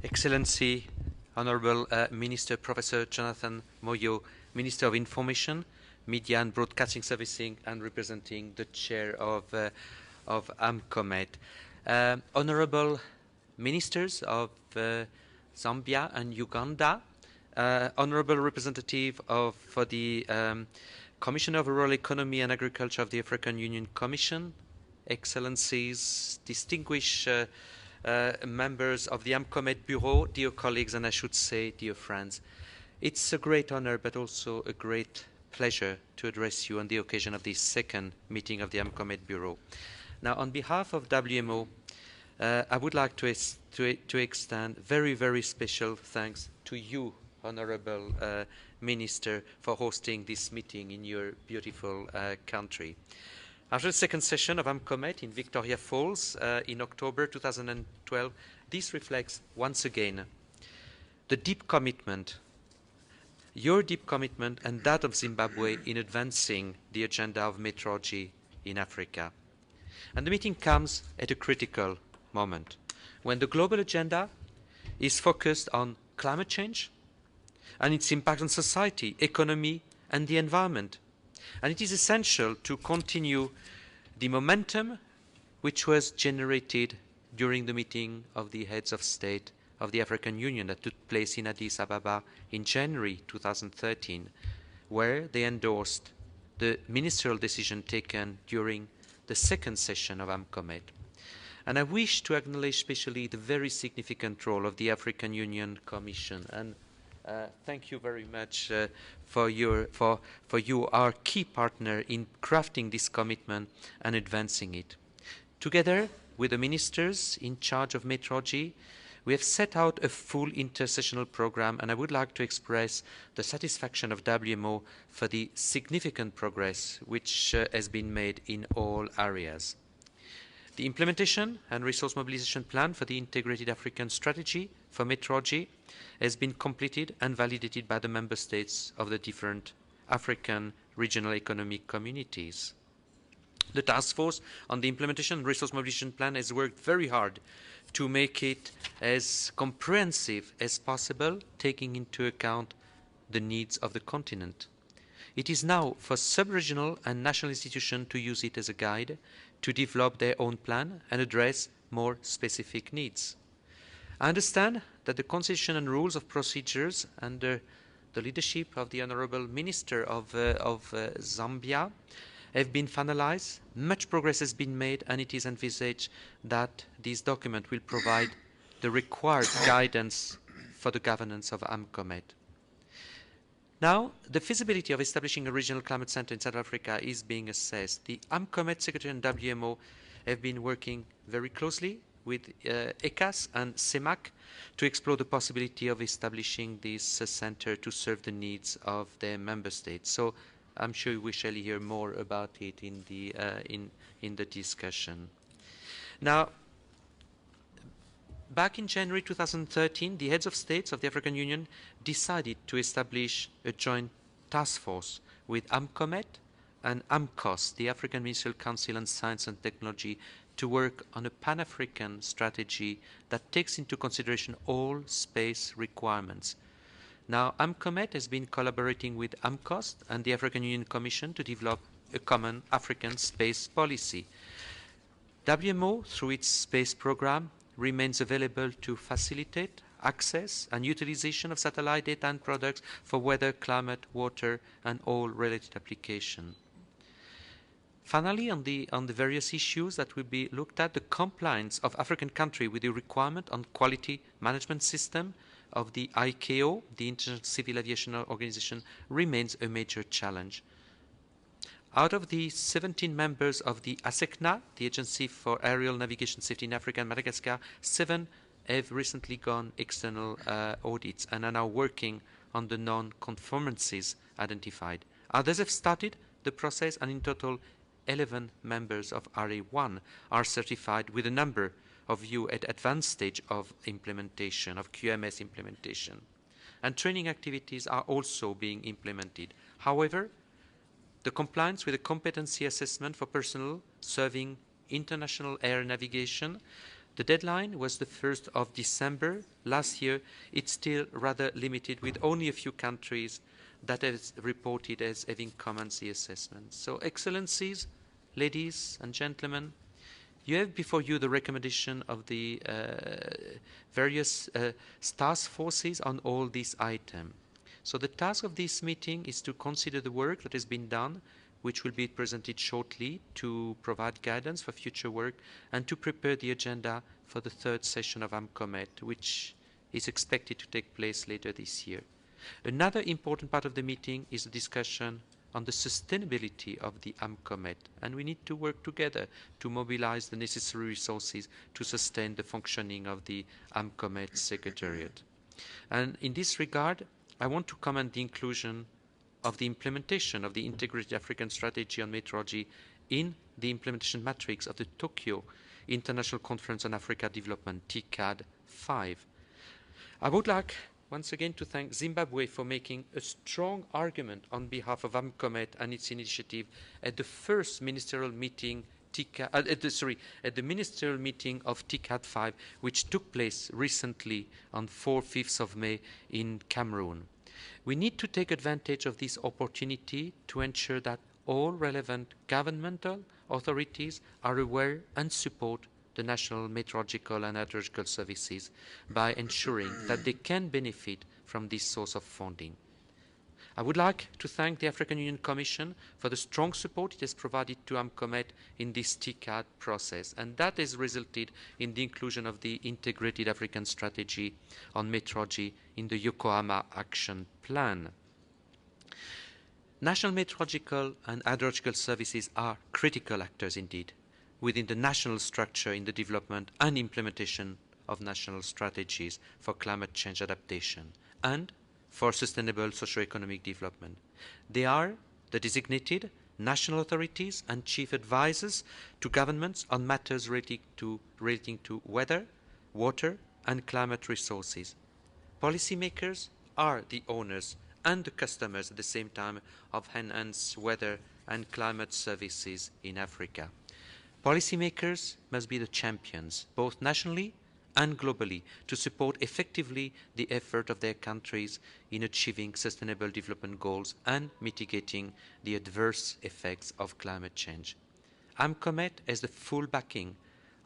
Excellency, Honorable Minister Professor Jonathan Moyo, Minister of Information, Media and Broadcasting Servicing, and representing the chair of AMCOMET. Honorable Ministers of Zambia and Uganda, Honorable Representative for the Commissioner of Rural Economy and Agriculture of the African Union Commission, Excellencies, distinguished members of the AMCOMET Bureau, dear colleagues, and I should say, dear friends. It's a great honor, but also a great pleasure to address you on the occasion of this second meeting of the AMCOMET Bureau. Now, on behalf of WMO, I would like to extend very, very special thanks to you, Honorable Minister, for hosting this meeting in your beautiful country. After the second session of AMCOMET in Victoria Falls in October 2012, this reflects once again the deep commitment, your deep commitment and that of Zimbabwe in advancing the agenda of meteorology in Africa. And the meeting comes at a critical moment when the global agenda is focused on climate change and its impact on society, economy, and the environment. And it is essential to continue the momentum which was generated during the meeting of the heads of state of the African Union that took place in Addis Ababa in January 2013, where they endorsed the ministerial decision taken during the second session of AMCOMET. And I wish to acknowledge especially the very significant role of the African Union Commission. And thank you very much for you, our key partner in crafting this commitment and advancing it. Together with the ministers in charge of meteorology, we have set out a full intersessional program, and I would like to express the satisfaction of WMO for the significant progress which has been made in all areas. The implementation and resource mobilization plan for the Integrated African Strategy for Meteorology has been completed and validated by the member states of the different African regional economic communities. The task force on the implementation and resource mobilization plan has worked very hard to make it as comprehensive as possible, taking into account the needs of the continent. It is now for sub-regional and national institutions to use it as a guide to develop their own plan and address more specific needs. I understand that the constitution and rules of procedures under the leadership of the Honorable Minister of Zambia have been finalized. Much progress has been made, and it is envisaged that this document will provide the required guidance for the governance of AMCOMET. Now, the feasibility of establishing a regional climate center in South Africa is being assessed. The AMCOMET Secretary and WMO have been working very closely with ECAS and CEMAC to explore the possibility of establishing this center to serve the needs of their member states. So I'm sure we shall hear more about it in the discussion. Now, back in January 2013, the heads of states of the African Union decided to establish a joint task force with AMCOMET and AMCOS, the African Ministerial Council on Science and Technology, to work on a Pan-African strategy that takes into consideration all space requirements. Now, AMCOMET has been collaborating with AMCOS and the African Union Commission to develop a common African space policy. WMO, through its space program, remains available to facilitate access and utilization of satellite data and products for weather, climate, water, and all related applications. Finally, on the various issues that will be looked at, the compliance of African countries with the requirement on quality management system of the ICAO, the International Civil Aviation Organization, remains a major challenge. Out of the 17 members of the ASECNA, the Agency for Aerial Navigation Safety in Africa and Madagascar, 7 have recently gone external audits and are now working on the non-conformances identified. Others have started the process, and in total 11 members of RA1 are certified, with a number of you at advanced stage of implementation, of QMS implementation. And training activities are also being implemented. However, the compliance with the competency assessment for personnel serving international air navigation The deadline was the 1st of December. Last year, it's still rather limited, with only a few countries that has reported as having commenced the assessment. So, Excellencies, ladies and gentlemen, you have before you the recommendation of the various task forces on all these items. So the task of this meeting is to consider the work that has been done, which will be presented shortly, to provide guidance for future work and to prepare the agenda for the third session of AMCOMET, which is expected to take place later this year. Another important part of the meeting is a discussion on the sustainability of the AMCOMET, and we need to work together to mobilize the necessary resources to sustain the functioning of the AMCOMET Secretariat. And in this regard, I want to comment the inclusion of the implementation of the Integrated African Strategy on Meteorology in the implementation matrix of the Tokyo International Conference on Africa Development, TICAD 5. I would like once again to thank Zimbabwe for making a strong argument on behalf of AMCOMET and its initiative at the first ministerial meeting at the ministerial meeting of TICAD 5, which took place recently on 4th of May in Cameroon. We need to take advantage of this opportunity to ensure that all relevant governmental authorities are aware and support the national meteorological and hydrological services by ensuring that they can benefit from this source of funding. I would like to thank the African Union Commission for the strong support it has provided to AMCOMET in this TICAD process, and that has resulted in the inclusion of the Integrated African Strategy on Meteorology in the Yokohama Action Plan. National meteorological and hydrological services are critical actors indeed within the national structure in the development and implementation of national strategies for climate change adaptation and for sustainable socio-economic development. They are the designated national authorities and chief advisors to governments on matters relating to weather, water, and climate resources. Policymakers are the owners and the customers at the same time of enhanced weather and climate services in Africa. Policymakers must be the champions, both nationally and globally, to support effectively the effort of their countries in achieving sustainable development goals and mitigating the adverse effects of climate change. AMCOMET has the full backing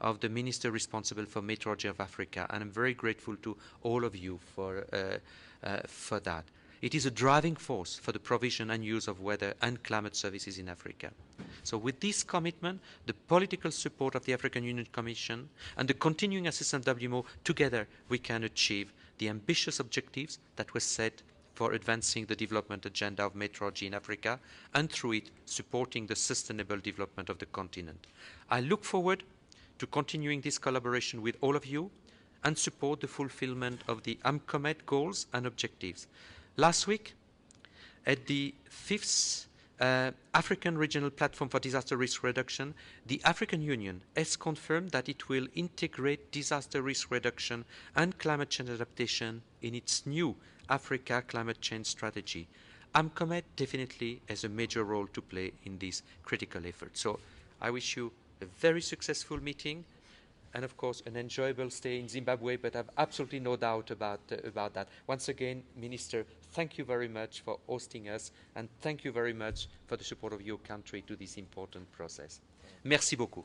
of the Minister responsible for meteorology of Africa, and I'm very grateful to all of you for that. It is a driving force for the provision and use of weather and climate services in Africa. So with this commitment, the political support of the African Union Commission and the continuing assistance of WMO, together we can achieve the ambitious objectives that were set for advancing the development agenda of meteorology in Africa, and through it supporting the sustainable development of the continent. I look forward to continuing this collaboration with all of you and support the fulfillment of the AMCOMET goals and objectives. Last week, at the 5th African Regional Platform for Disaster Risk Reduction, the African Union has confirmed that it will integrate disaster risk reduction and climate change adaptation in its new Africa Climate Change Strategy. AMCOMET definitely has a major role to play in this critical effort. So I wish you a very successful meeting, and of course an enjoyable stay in Zimbabwe, but I have absolutely no doubt about that. Once again, Minister, thank you very much for hosting us, and thank you very much for the support of your country to this important process. Merci beaucoup.